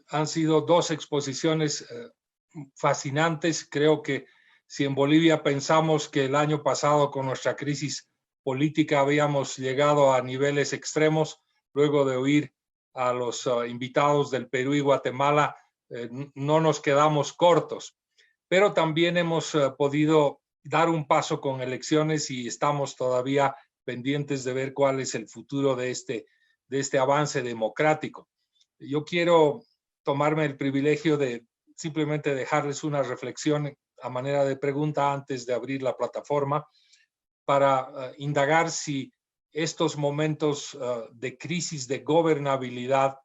Han sido dos exposiciones fascinantes. Creo que si en Bolivia pensamos que el año pasado con nuestra crisis política habíamos llegado a niveles extremos, luego de oír a los invitados del Perú y Guatemala, no nos quedamos cortos. Pero también hemos podido dar un paso con elecciones y estamos todavía pendientes de ver cuál es el futuro de este avance democrático. Yo quiero tomarme el privilegio de simplemente dejarles una reflexión a manera de pregunta antes de abrir la plataforma para indagar si estos momentos de crisis de gobernabilidad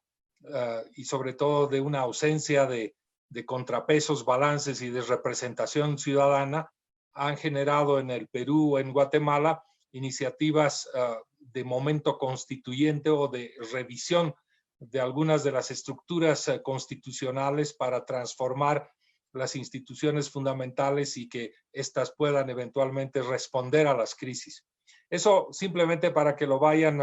y sobre todo de una ausencia de contrapesos, balances y de representación ciudadana han generado en el Perú o en Guatemala iniciativas de momento constituyente o de revisión de algunas de las estructuras constitucionales para transformar las instituciones fundamentales y que éstas puedan eventualmente responder a las crisis. Eso simplemente para que lo vayan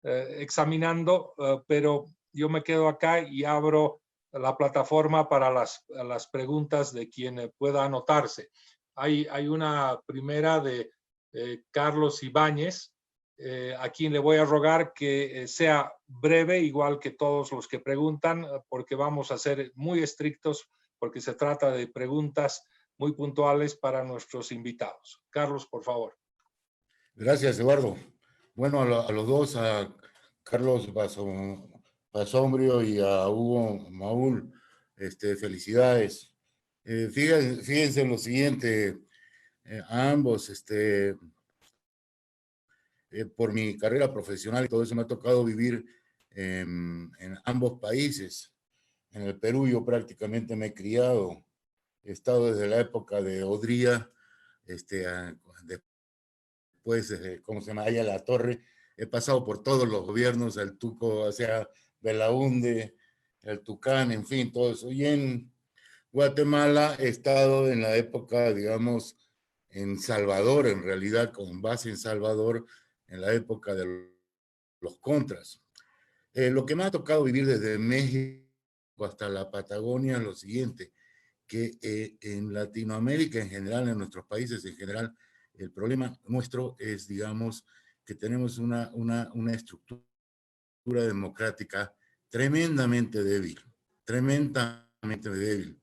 examinando, pero yo me quedo acá y abro la plataforma para las preguntas de quien pueda anotarse. Hay una primera de Carlos Ibáñez, a quien le voy a rogar que sea breve, igual que todos los que preguntan, porque vamos a ser muy estrictos, porque se trata de preguntas muy puntuales para nuestros invitados. Carlos, por favor. Gracias, Eduardo. Bueno, a los dos, a Carlos Basombrio y a Hugo Maúl, felicidades. Fíjense en lo siguiente, a ambos, por mi carrera profesional y todo eso me ha tocado vivir en ambos países. En el Perú yo prácticamente me he criado, he estado desde la época de Odría, después, ¿cómo se llama? Allá La Torre, he pasado por todos los gobiernos, el Tuco, o sea, Belaúnde, el Tucán, en fin, todo eso. Y en Guatemala he estado en la época, digamos, en Salvador, en realidad, con base en Salvador, en la época de los contras. Lo que me ha tocado vivir desde México hasta la Patagonia es lo siguiente, que en Latinoamérica en general, en nuestros países en general, el problema nuestro es, digamos, que tenemos una estructura democrática tremendamente débil, tremendamente débil.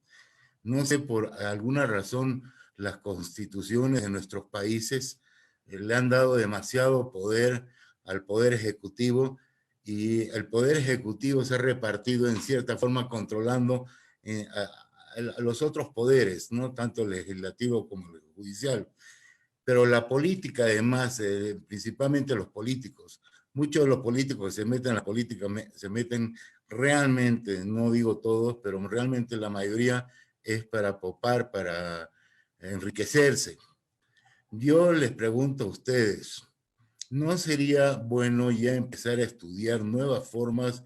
No sé, por alguna razón, las constituciones de nuestros países le han dado demasiado poder al Poder Ejecutivo y el Poder Ejecutivo se ha repartido en cierta forma controlando a los otros poderes, no tanto el legislativo como el judicial. Pero la política, además, principalmente los políticos, muchos de los políticos que se meten en la política se meten realmente, no digo todos, pero realmente la mayoría es para popar, para enriquecerse. Yo les pregunto a ustedes, ¿no sería bueno ya empezar a estudiar nuevas formas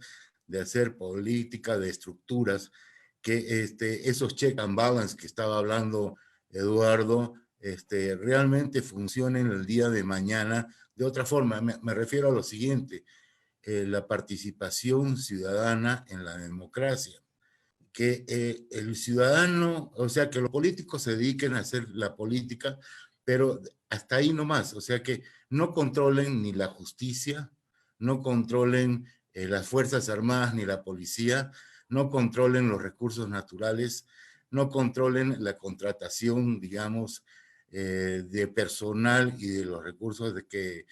de hacer política, de estructuras, que esos check and balance que estaba hablando Eduardo, realmente funcionen el día de mañana de otra forma? Me refiero a lo siguiente, la participación ciudadana en la democracia. Que el ciudadano, o sea, que los políticos se dediquen a hacer la política, pero hasta ahí nomás, o sea, que no controlen ni la justicia, no controlen las Fuerzas Armadas ni la policía, no controlen los recursos naturales, no controlen la contratación, digamos, de personal y de los recursos de que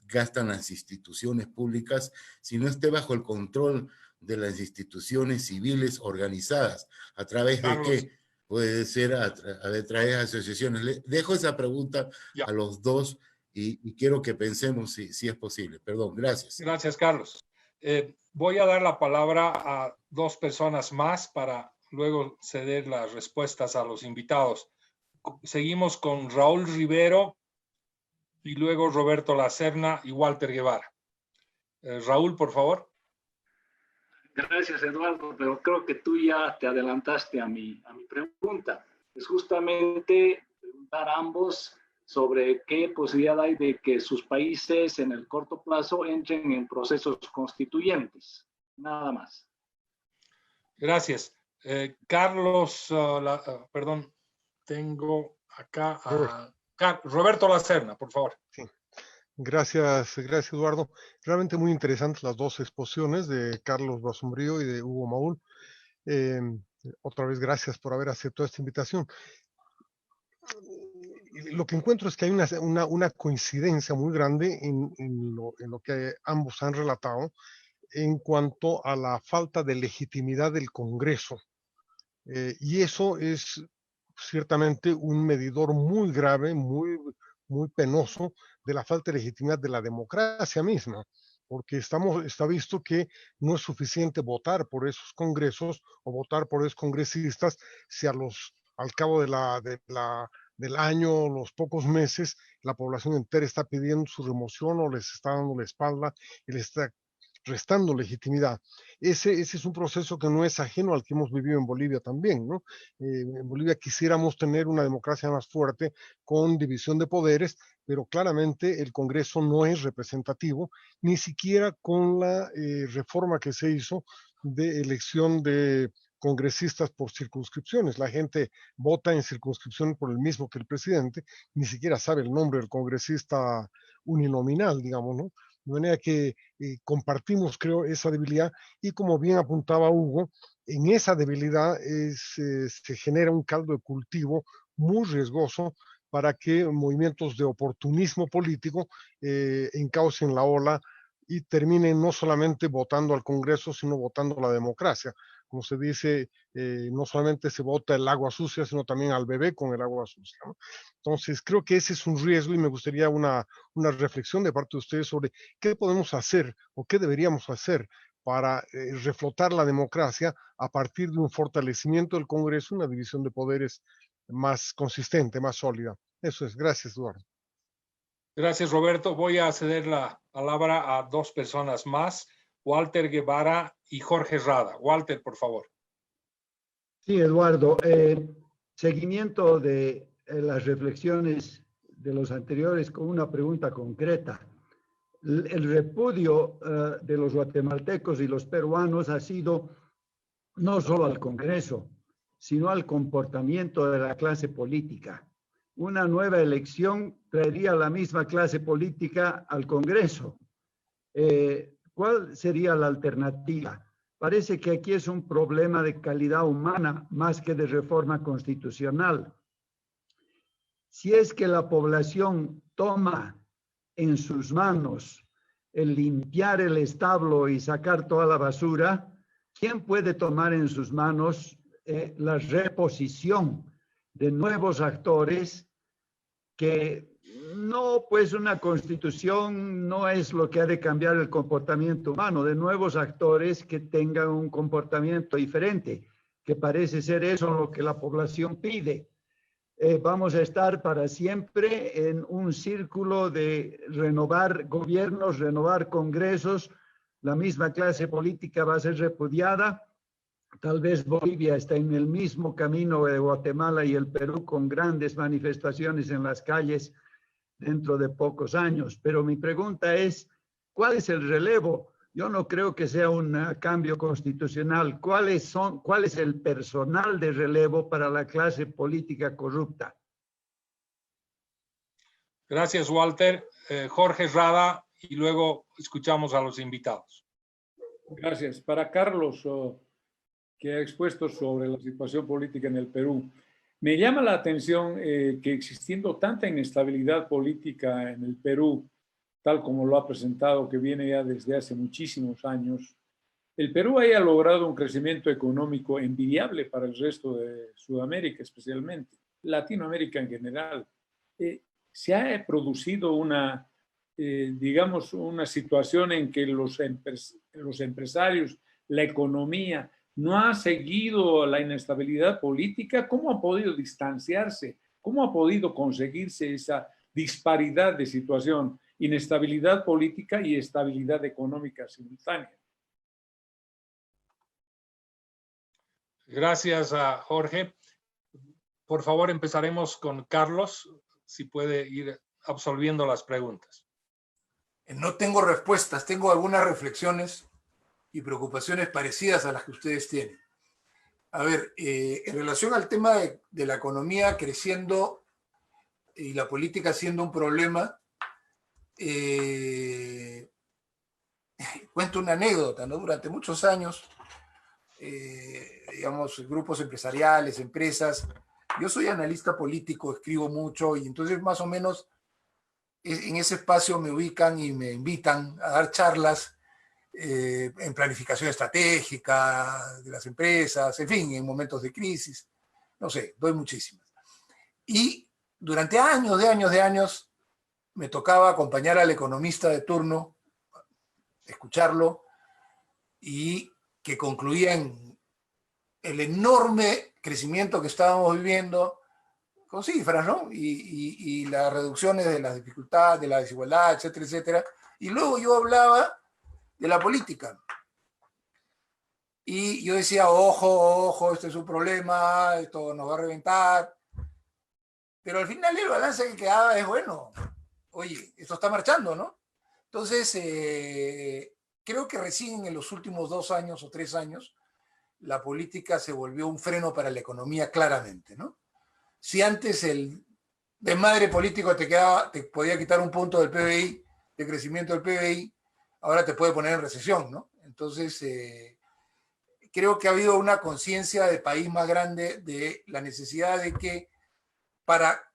gastan las instituciones públicas, sino esté bajo el control de las instituciones civiles organizadas. ¿A través de qué? Puede ser a través de asociaciones. Le dejo esa pregunta a los dos y quiero que pensemos si es posible. Perdón, gracias. Gracias, Carlos. Voy a dar la palabra a dos personas más para luego ceder las respuestas a los invitados. Seguimos con Raúl Rivero y luego Roberto Lacerna y Walter Guevara. Raúl, por favor. Gracias, Eduardo, pero creo que tú ya te adelantaste a mi pregunta. Es justamente preguntar a ambos sobre qué posibilidad hay de que sus países en el corto plazo entren en procesos constituyentes. Nada más. Gracias. Carlos, perdón, tengo acá a Roberto Lacerna, por favor. Sí. Gracias, Eduardo. Realmente muy interesantes las dos exposiciones de Carlos Basombrío y de Hugo Maúl. Otra vez, gracias por haber aceptado esta invitación. Lo que encuentro es que hay una coincidencia muy grande en lo que ambos han relatado en cuanto a la falta de legitimidad del Congreso. Y eso es ciertamente un medidor muy grave, muy penoso de la falta de legitimidad de la democracia misma, porque está visto que no es suficiente votar por esos congresos o votar por esos congresistas si al cabo del año, los pocos meses, la población entera está pidiendo su remoción o les está dando la espalda y les está restando legitimidad. Ese es un proceso que no es ajeno al que hemos vivido en Bolivia también, ¿no? En Bolivia quisiéramos tener una democracia más fuerte con división de poderes, pero claramente el Congreso no es representativo, ni siquiera con la reforma que se hizo de elección de congresistas por circunscripciones. La gente vota en circunscripción por el mismo que el presidente, ni siquiera sabe el nombre del congresista uninominal, digamos, ¿no? De manera que compartimos, creo, esa debilidad y como bien apuntaba Hugo, en esa debilidad se genera un caldo de cultivo muy riesgoso para que movimientos de oportunismo político encaucen la ola y terminen no solamente votando al Congreso, sino votando a la democracia. Como se dice, no solamente se vota el agua sucia, sino también al bebé con el agua sucia, ¿no? Entonces, creo que ese es un riesgo y me gustaría una reflexión de parte de ustedes sobre qué podemos hacer o qué deberíamos hacer para reflotar la democracia a partir de un fortalecimiento del Congreso, una división de poderes más consistente, más sólida. Eso es. Gracias, Eduardo. Gracias, Roberto. Voy a ceder la palabra a dos personas más, Walter Guevara y Jorge Rada. Walter, por favor. Sí, Eduardo. Seguimiento de las reflexiones de los anteriores con una pregunta concreta. El repudio de los guatemaltecos y los peruanos ha sido no solo al Congreso, sino al comportamiento de la clase política. Una nueva elección traería la misma clase política al Congreso. ¿Cuál sería la alternativa? Parece que aquí es un problema de calidad humana más que de reforma constitucional. Si es que la población toma en sus manos el limpiar el establo y sacar toda la basura, ¿quién puede tomar en sus manos la reposición de nuevos actores que no, pues una constitución no es lo que ha de cambiar el comportamiento humano, de nuevos actores que tengan un comportamiento diferente, que parece ser eso lo que la población pide? Vamos a estar para siempre en un círculo de renovar gobiernos, renovar congresos, la misma clase política va a ser repudiada. Tal vez Bolivia está en el mismo camino de Guatemala y el Perú con grandes manifestaciones en las calles dentro de pocos años. Pero mi pregunta es, ¿cuál es el relevo? Yo no creo que sea un cambio constitucional. ¿Cuál es el personal de relevo para la clase política corrupta? Gracias, Walter. Jorge Rada, y luego escuchamos a los invitados. Gracias. Para Carlos, que ha expuesto sobre la situación política en el Perú, me llama la atención que existiendo tanta inestabilidad política en el Perú, tal como lo ha presentado, que viene ya desde hace muchísimos años, el Perú haya logrado un crecimiento económico envidiable para el resto de Sudamérica, especialmente, Latinoamérica en general. Se ha producido digamos, una situación en que los empresarios, la economía, no ha seguido la inestabilidad política. ¿Cómo ha podido distanciarse? ¿Cómo ha podido conseguirse esa disparidad de situación? Inestabilidad política y estabilidad económica simultánea. Gracias a Jorge. Por favor, empezaremos con Carlos, si puede ir absolviendo las preguntas. No tengo respuestas, tengo algunas reflexiones y preocupaciones parecidas a las que ustedes tienen. A ver, en relación al tema de la economía creciendo y la política siendo un problema, cuento una anécdota, ¿no? Durante muchos años, digamos, grupos empresariales, empresas, yo soy analista político, escribo mucho y entonces más o menos en ese espacio me ubican y me invitan a dar charlas en planificación estratégica de las empresas, en fin, en momentos de crisis, no sé, doy muchísimas. Y durante años de años me tocaba acompañar al economista de turno, escucharlo y que concluía en el enorme crecimiento que estábamos viviendo con cifras, ¿no? Y las reducciones de las dificultades, de la desigualdad, etcétera, etcétera. Y luego yo hablaba de la política. Y yo decía, ojo, ojo, este es un problema, esto nos va a reventar. Pero al final el balance que quedaba es, bueno, oye, esto está marchando, ¿no? Entonces, creo que recién en los últimos 2 años o 3 años, la política se volvió un freno para la economía claramente, ¿no? Si antes el desmadre político te podía quitar un punto del PBI, de crecimiento del PBI, ahora te puede poner en recesión, ¿no? Entonces, creo que ha habido una conciencia de país más grande de la necesidad de que para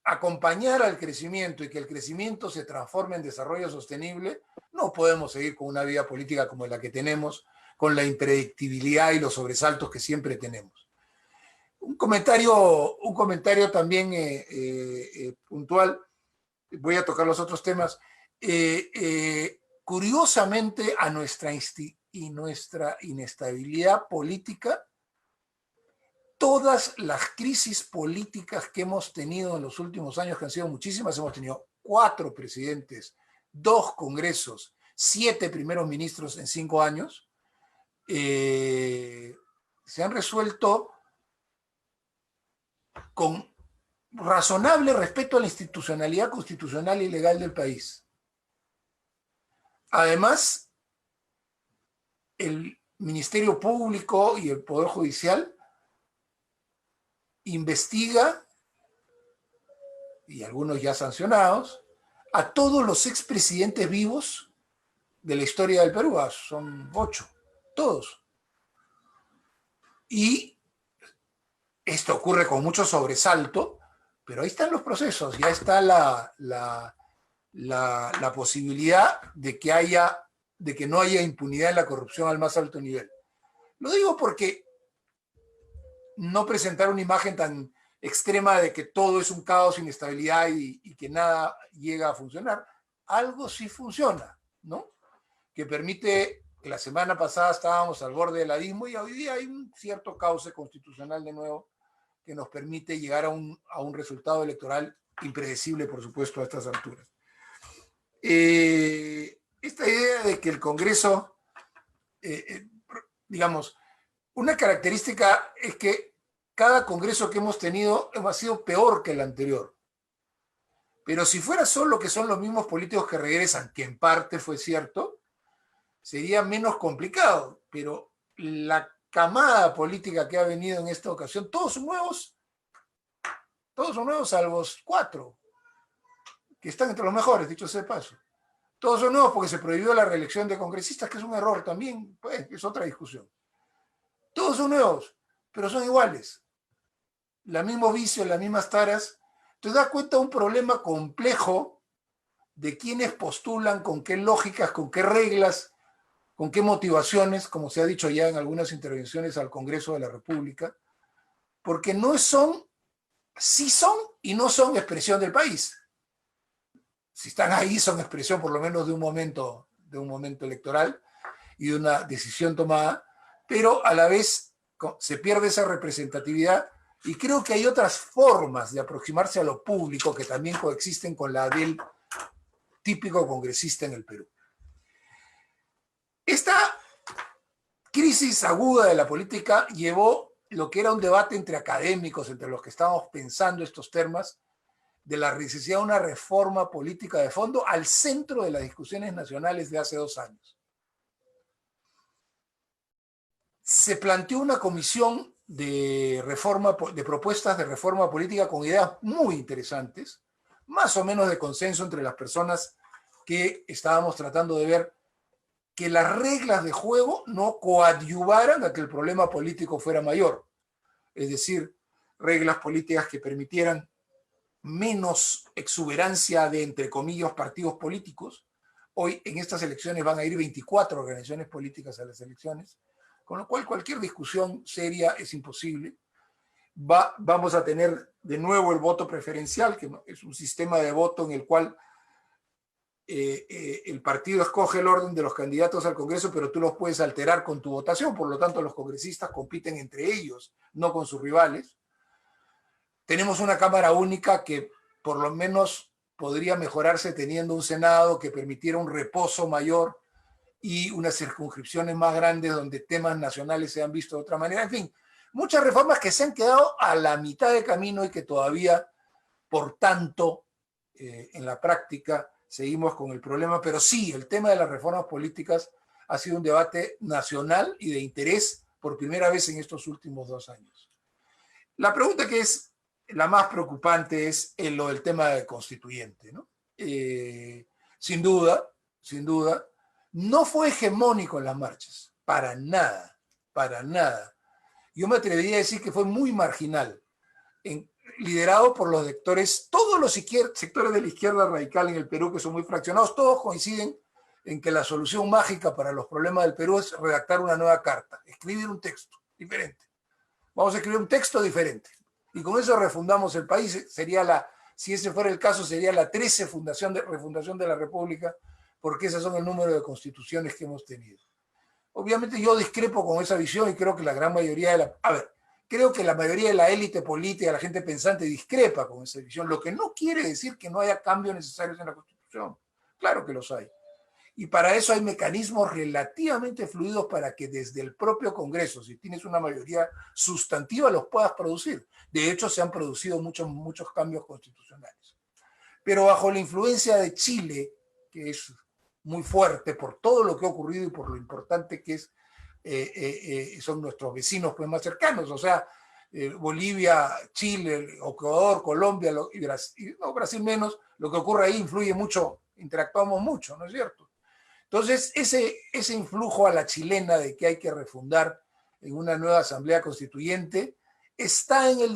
acompañar al crecimiento y que el crecimiento se transforme en desarrollo sostenible, no podemos seguir con una vida política como la que tenemos, con la impredictibilidad y los sobresaltos que siempre tenemos. Un comentario también puntual, voy a tocar los otros temas. Curiosamente, a nuestra inestabilidad política, todas las crisis políticas que hemos tenido en los últimos años, que han sido muchísimas, hemos tenido 4 presidentes, 2 congresos, 7 primeros ministros en 5 años, se han resuelto con razonable respeto a la institucionalidad constitucional y legal del país. Además, el Ministerio Público y el Poder Judicial investiga, y algunos ya sancionados, a todos los expresidentes vivos de la historia del Perú. Son 8, todos. Y esto ocurre con mucho sobresalto, pero ahí están los procesos, ya está la posibilidad de que no haya impunidad en la corrupción al más alto nivel. Lo digo porque no presentar una imagen tan extrema de que todo es un caos, inestabilidad y que nada llega a funcionar. Algo sí funciona, ¿no? Que permite, que la semana pasada estábamos al borde del abismo y hoy día hay un cierto cauce constitucional de nuevo que nos permite llegar a un resultado electoral impredecible, por supuesto, a estas alturas. Esta idea de que el Congreso, digamos, una característica es que cada Congreso que hemos tenido ha sido peor que el anterior. Pero si fuera solo que son los mismos políticos que regresan, que en parte fue cierto, sería menos complicado. Pero la camada política que ha venido en esta ocasión, todos son nuevos salvo 4, que están entre los mejores, dicho sea de paso. Todos son nuevos porque se prohibió la reelección de congresistas, que es un error también, pues, es otra discusión. Todos son nuevos, pero son iguales. Los mismos vicios, las mismas taras. Te das cuenta de un problema complejo de quiénes postulan, con qué lógicas, con qué reglas, con qué motivaciones, como se ha dicho ya en algunas intervenciones al Congreso de la República, porque no son, sí son y no son expresión del país. Si están ahí son expresión por lo menos de un momento electoral y de una decisión tomada, pero a la vez se pierde esa representatividad y creo que hay otras formas de aproximarse a lo público que también coexisten con la del típico congresista en el Perú. Esta crisis aguda de la política llevó lo que era un debate entre académicos, entre los que estábamos pensando estos temas, de la necesidad de una reforma política de fondo al centro de las discusiones nacionales de hace 2 años. se planteó una comisión de propuestas de reforma política con ideas muy interesantes, más o menos de consenso entre las personas que estábamos tratando de ver que las reglas de juego no coadyuvaran a que el problema político fuera mayor. Es decir, reglas políticas que permitieran menos exuberancia de, entre comillas, partidos políticos. Hoy en estas elecciones van a ir 24 organizaciones políticas a las elecciones, con lo cual cualquier discusión seria es imposible. Vamos a tener de nuevo el voto preferencial, que es un sistema de voto en el cual el partido escoge el orden de los candidatos al Congreso, pero tú los puedes alterar con tu votación, por lo tanto los congresistas compiten entre ellos, no con sus rivales. Tenemos una Cámara Única que por lo menos podría mejorarse teniendo un Senado que permitiera un reposo mayor y unas circunscripciones más grandes donde temas nacionales se han visto de otra manera. En fin, muchas reformas que se han quedado a la mitad de camino y que todavía, por tanto, en la práctica seguimos con el problema. Pero sí, el tema de las reformas políticas ha sido un debate nacional y de interés por primera vez en estos últimos 2 años. La pregunta que es la más preocupante es lo del tema del constituyente, ¿no? Sin duda, no fue hegemónico en las marchas, para nada, para nada. Yo me atrevería a decir que fue muy marginal, liderado por los sectores, todos los sectores de la izquierda radical en el Perú, que son muy fraccionados, todos coinciden en que la solución mágica para los problemas del Perú es redactar una nueva carta, escribir un texto diferente. Vamos a escribir un texto diferente. Y con eso refundamos el país. Sería si ese fuera el caso, sería la 13 refundación de la República, porque esas son el número de constituciones que hemos tenido. Obviamente yo discrepo con esa visión y creo que la gran mayoría creo que la mayoría de la élite política, la gente pensante, discrepa con esa visión, lo que no quiere decir que no haya cambios necesarios en la Constitución. Claro que los hay. Y para eso hay mecanismos relativamente fluidos para que desde el propio Congreso, si tienes una mayoría sustantiva, los puedas producir. De hecho, se han producido muchos cambios constitucionales. Pero bajo la influencia de Chile, que es muy fuerte por todo lo que ha ocurrido y por lo importante que son nuestros vecinos pues, más cercanos, o sea, Bolivia, Chile, Ecuador, Colombia y Brasil menos, lo que ocurre ahí influye mucho, interactuamos mucho, ¿no es cierto? Entonces, ese influjo a la chilena de que hay que refundar en una nueva asamblea constituyente está en el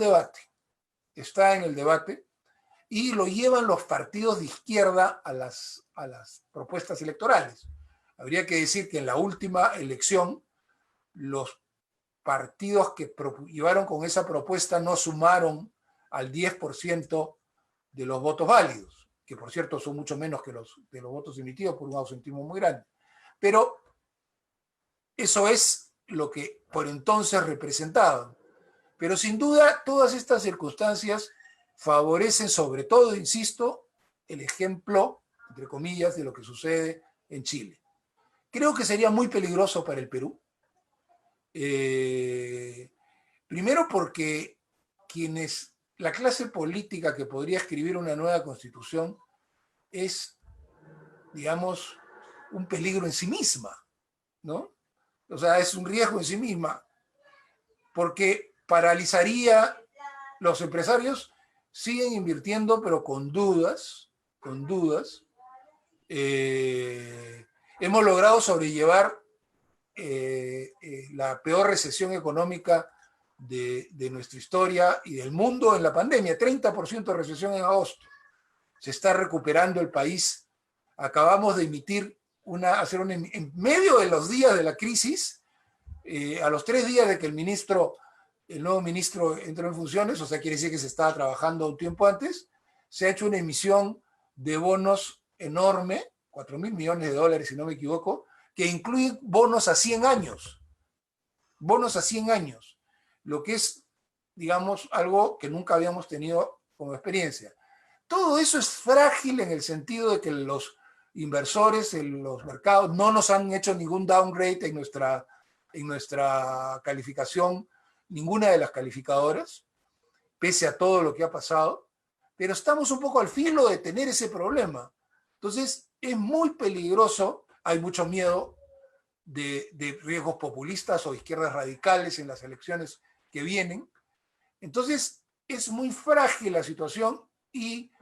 debate, y lo llevan los partidos de izquierda a las propuestas electorales. Habría que decir que en la última elección los partidos que llevaron con esa propuesta no sumaron al 10% de los votos válidos, que por cierto son mucho menos que de los votos emitidos por un ausentismo muy grande. Pero eso es lo que por entonces representaban. Pero sin duda todas estas circunstancias favorecen sobre todo, insisto, el ejemplo, entre comillas, de lo que sucede en Chile. Creo que sería muy peligroso para el Perú. Primero porque la clase política que podría escribir una nueva constitución es, digamos, un peligro en sí misma, ¿no? O sea, es un riesgo en sí misma, porque paralizaría, los empresarios siguen invirtiendo, pero con dudas. Hemos logrado sobrellevar la peor recesión económica de nuestra historia y del mundo en la pandemia, 30% de recesión en agosto. Se está recuperando el país. Acabamos de emitir en medio de los días de la crisis, a los 3 días de que el nuevo ministro entró en funciones, o sea, quiere decir que se estaba trabajando un tiempo antes, se ha hecho una emisión de bonos enorme, $4.000 millones, si no me equivoco, que incluye bonos a 100 años. Bonos a 100 años, lo que es, digamos, algo que nunca habíamos tenido como experiencia. Todo eso es frágil en el sentido de que los inversores en los mercados no nos han hecho ningún downgrade en nuestra calificación, ninguna de las calificadoras, pese a todo lo que ha pasado, pero estamos un poco al filo de tener ese problema. Entonces, es muy peligroso, hay mucho miedo de riesgos populistas o izquierdas radicales en las elecciones que vienen. Entonces, es muy frágil la situación y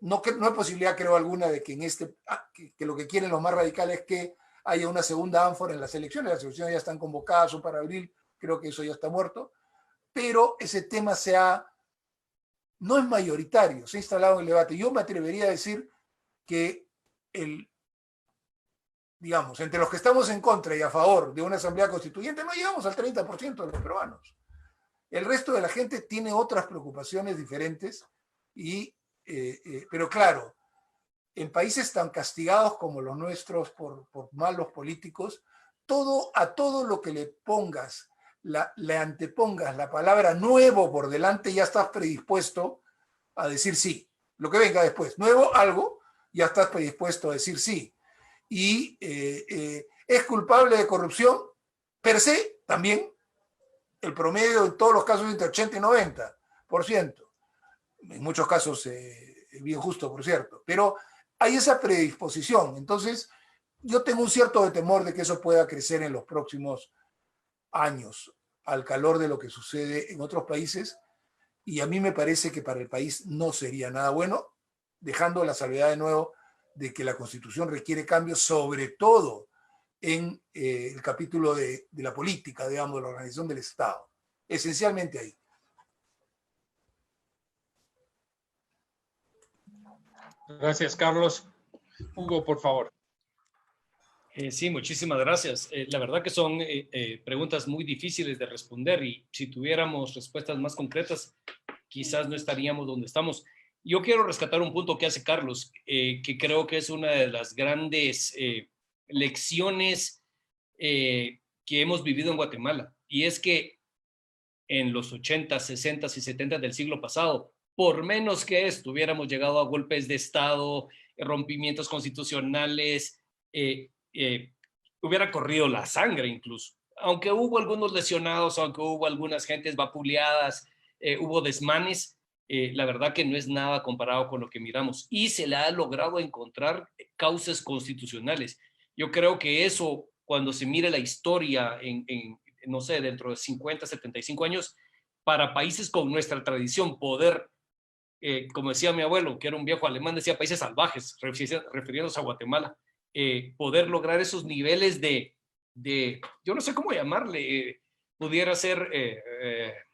no hay posibilidad, creo, alguna de que que lo que quieren los más radicales es que haya una segunda ánfora en las elecciones. Las elecciones ya están convocadas, son para abril, creo que eso ya está muerto, pero ese tema no es mayoritario, se ha instalado en el debate. Yo me atrevería a decir que digamos, entre los que estamos en contra y a favor de una asamblea constituyente, no llegamos al 30% de los peruanos. El resto de la gente tiene otras preocupaciones diferentes, pero claro, en países tan castigados como los nuestros por malos políticos, a todo lo que le pongas, le antepongas la palabra nuevo por delante, ya estás predispuesto a decir sí. Lo que venga después, nuevo algo, ya estás predispuesto a decir sí. Y es culpable de corrupción, per se, también, el promedio en todos los casos entre 80 y 90%. En muchos casos bien justo, por cierto. Pero hay esa predisposición. Entonces, yo tengo un cierto temor de que eso pueda crecer en los próximos años, al calor de lo que sucede en otros países. Y a mí me parece que para el país no sería nada bueno, dejando la salvedad de nuevo de que la Constitución requiere cambios, sobre todo en el capítulo de la política, digamos, de la organización del Estado. Esencialmente ahí. Gracias, Carlos. Hugo, por favor. Sí, muchísimas gracias. La verdad que son preguntas muy difíciles de responder y si tuviéramos respuestas más concretas, quizás no estaríamos donde estamos. Yo quiero rescatar un punto que hace Carlos, que creo que es una de las grandes lecciones que hemos vivido en Guatemala, y es que en los 80, 60 y 70 del siglo pasado, por menos que hubiéramos llegado a golpes de Estado, rompimientos constitucionales, hubiera corrido la sangre incluso. Aunque hubo algunos lesionados, aunque hubo algunas gentes vapuleadas, hubo desmanes, la verdad que no es nada comparado con lo que miramos. Y se le ha logrado encontrar causas constitucionales. Yo creo que eso, cuando se mire la historia no sé, dentro de 50, 75 años, para países con nuestra tradición, poder, como decía mi abuelo, que era un viejo alemán, decía países salvajes, refiriéndose a Guatemala, poder lograr esos niveles yo no sé cómo llamarle, pudiera ser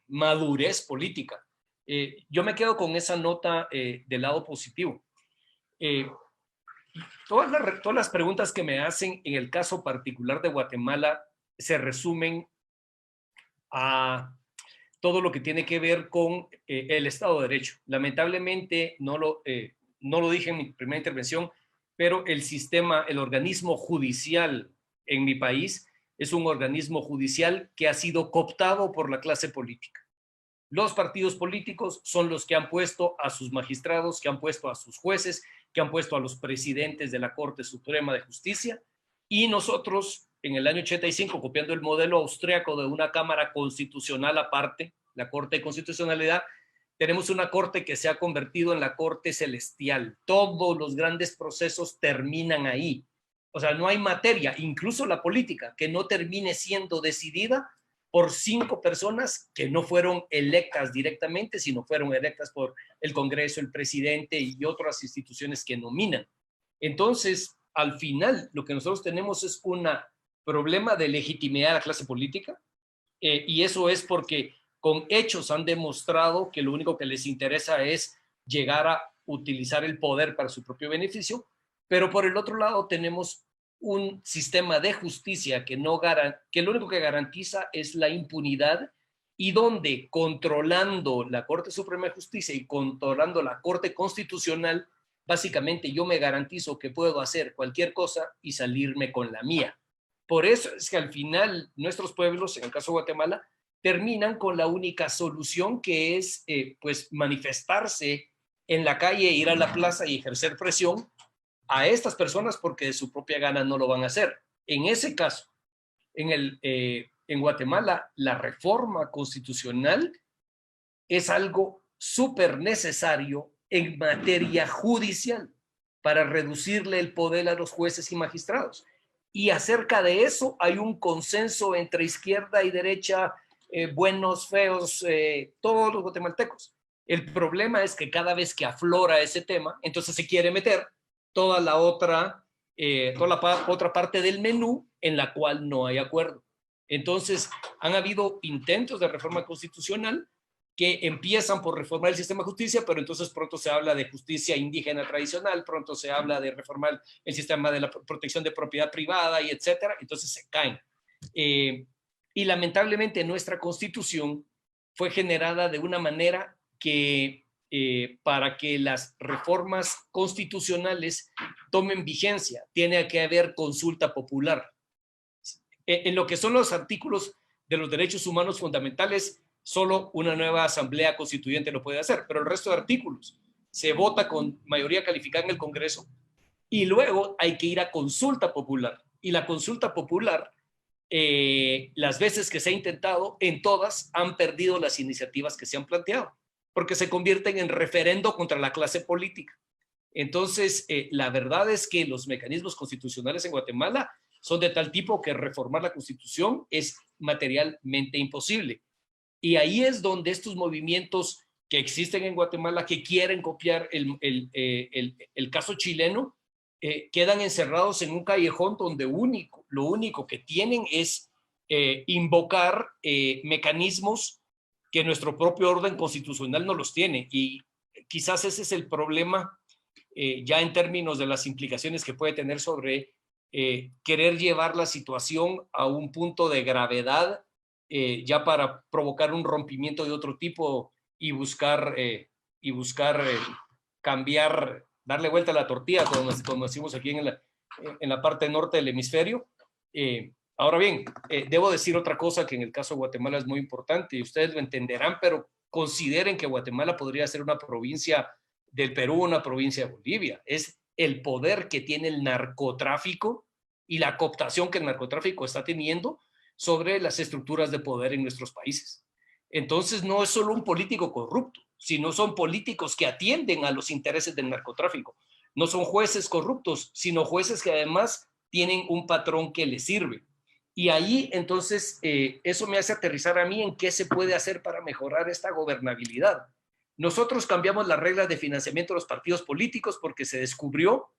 madurez política. Yo me quedo con esa nota del lado positivo. Todas las preguntas que me hacen en el caso particular de Guatemala se resumen a todo lo que tiene que ver con el Estado de Derecho. Lamentablemente, no lo dije en mi primera intervención, pero el organismo judicial en mi país es un organismo judicial que ha sido cooptado por la clase política. Los partidos políticos son los que han puesto a sus magistrados, que han puesto a sus jueces, que han puesto a los presidentes de la Corte Suprema de Justicia, y nosotros, en el año 85, copiando el modelo austriaco de una Cámara Constitucional aparte, la Corte de Constitucionalidad, tenemos una corte que se ha convertido en la Corte Celestial. Todos los grandes procesos terminan ahí. O sea, no hay materia, incluso la política, que no termine siendo decidida por 5 personas que no fueron electas directamente, sino fueron electas por el Congreso, el presidente y otras instituciones que nominan. Entonces, al final, lo que nosotros tenemos es un problema de legitimidad de la clase política, y eso es porque con hechos han demostrado que lo único que les interesa es llegar a utilizar el poder para su propio beneficio, pero por el otro lado tenemos un sistema de justicia que lo único que garantiza es la impunidad, y donde controlando la Corte Suprema de Justicia y controlando la Corte Constitucional, básicamente yo me garantizo que puedo hacer cualquier cosa y salirme con la mía. Por eso es que al final nuestros pueblos, en el caso de Guatemala, terminan con la única solución, que es pues manifestarse en la calle, ir a la plaza y ejercer presión a estas personas, porque de su propia gana no lo van a hacer. En ese caso, en Guatemala, la reforma constitucional es algo súper necesario en materia judicial para reducirle el poder a los jueces y magistrados. y acerca de eso hay un consenso entre izquierda y derecha, buenos, feos, todos los guatemaltecos. El problema es que cada vez que aflora ese tema, entonces se quiere meter toda la otra parte del menú en la cual no hay acuerdo. Entonces, han habido intentos de reforma constitucional que empiezan por reformar el sistema de justicia, pero entonces pronto se habla de justicia indígena tradicional, pronto se habla de reformar el sistema de la protección de propiedad privada y etcétera, entonces se caen. Y lamentablemente nuestra constitución fue generada de una manera que para que las reformas constitucionales tomen vigencia, tiene que haber consulta popular. En lo que son los artículos de los derechos humanos fundamentales, solo una nueva asamblea constituyente lo puede hacer, pero el resto de artículos se vota con mayoría calificada en el Congreso y luego hay que ir a consulta popular. Y la consulta popular, las veces que se ha intentado, en todas han perdido las iniciativas que se han planteado, porque se convierten en referendo contra la clase política. Entonces, la verdad es que los mecanismos constitucionales en Guatemala son de tal tipo que reformar la Constitución es materialmente imposible. Y ahí es donde estos movimientos que existen en Guatemala, que quieren copiar el caso chileno, quedan encerrados en un callejón donde lo único que tienen es invocar mecanismos que nuestro propio orden constitucional no los tiene. Y quizás ese es el problema ya en términos de las implicaciones que puede tener sobre querer llevar la situación a un punto de gravedad ya para provocar un rompimiento de otro tipo y buscar cambiar, darle vuelta a la tortilla, como decimos aquí en la parte norte del hemisferio. Ahora bien, debo decir otra cosa que en el caso de Guatemala es muy importante y ustedes lo entenderán, pero consideren que Guatemala podría ser una provincia del Perú, una provincia de Bolivia. Es el poder que tiene el narcotráfico y la cooptación que el narcotráfico está teniendo sobre las estructuras de poder en nuestros países. Entonces no es solo un político corrupto, sino son políticos que atienden a los intereses del narcotráfico. No son jueces corruptos, sino jueces que además tienen un patrón que les sirve. Y ahí entonces eso me hace aterrizar a mí en qué se puede hacer para mejorar esta gobernabilidad. Nosotros cambiamos las reglas de financiamiento de los partidos políticos porque se descubrió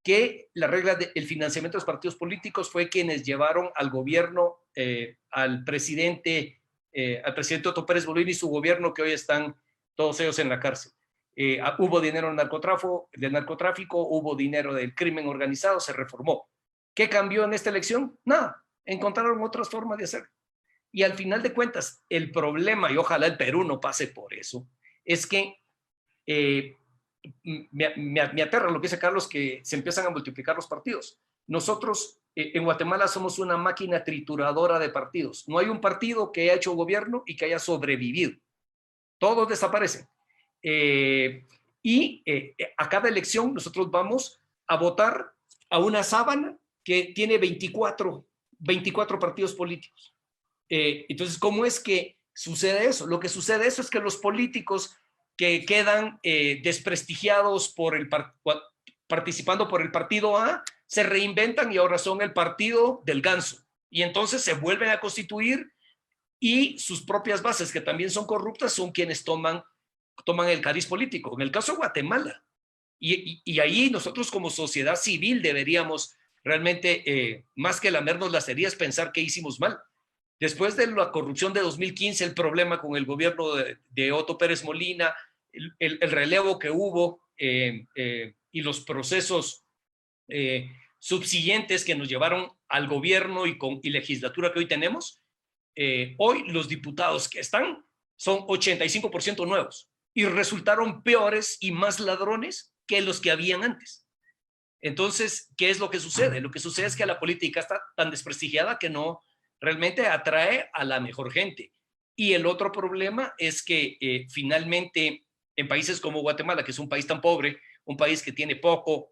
que la regla del financiamiento de los partidos políticos fue quienes llevaron al gobierno, al presidente Otto Pérez Molina y su gobierno, que hoy están todos ellos en la cárcel. Hubo dinero del narcotráfico, hubo dinero del crimen organizado, se reformó. ¿Qué cambió en esta elección? Nada, encontraron otras formas de hacerlo. Y al final de cuentas, el problema, y ojalá el Perú no pase por eso, es que me aterra lo que dice Carlos, que se empiezan a multiplicar los partidos. Nosotros en Guatemala somos una máquina trituradora de partidos. No hay un partido que haya hecho gobierno y que haya sobrevivido. Todos desaparecen. A cada elección nosotros vamos a votar a una sábana que tiene 24 partidos políticos. Entonces, ¿cómo es que sucede eso? Lo que sucede eso es que los políticos que quedan desprestigiados participando por el partido A, se reinventan y ahora son el partido del ganso. Y entonces se vuelven a constituir y sus propias bases, que también son corruptas, son quienes toman el cariz político. En el caso de Guatemala. Y ahí nosotros como sociedad civil deberíamos realmente, más que lamernos las heridas, pensar que hicimos mal. Después de la corrupción de 2015, el problema con el gobierno de Otto Pérez Molina, el relevo que hubo y los procesos subsiguientes que nos llevaron al gobierno y legislatura que hoy tenemos, hoy los diputados que están son 85% nuevos y resultaron peores y más ladrones que los que habían antes. Entonces, ¿qué es lo que sucede? Lo que sucede es que la política está tan desprestigiada que no realmente atrae a la mejor gente. Y el otro problema es que finalmente en países como Guatemala, que es un país tan pobre, un país que tiene poco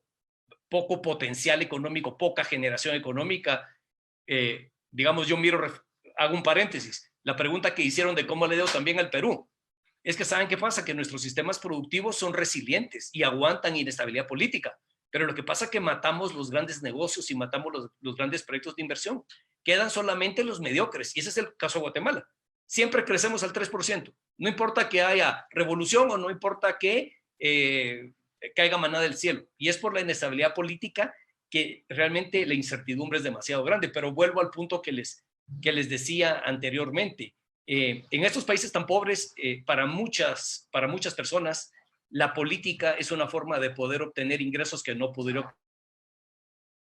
potencial económico, poca generación económica, digamos, hago un paréntesis, la pregunta que hicieron de cómo le dio también al Perú, es que ¿saben qué pasa? Que nuestros sistemas productivos son resilientes y aguantan inestabilidad política. Pero lo que pasa es que matamos los grandes negocios y matamos los grandes proyectos de inversión. Quedan solamente los mediocres, y ese es el caso de Guatemala. Siempre crecemos al 3%. No importa que haya revolución o no importa que caiga maná del cielo. Y es por la inestabilidad política que realmente la incertidumbre es demasiado grande. Pero vuelvo al punto que les decía anteriormente. En estos países tan pobres, para muchas personas, la política es una forma de poder obtener ingresos que no pudieron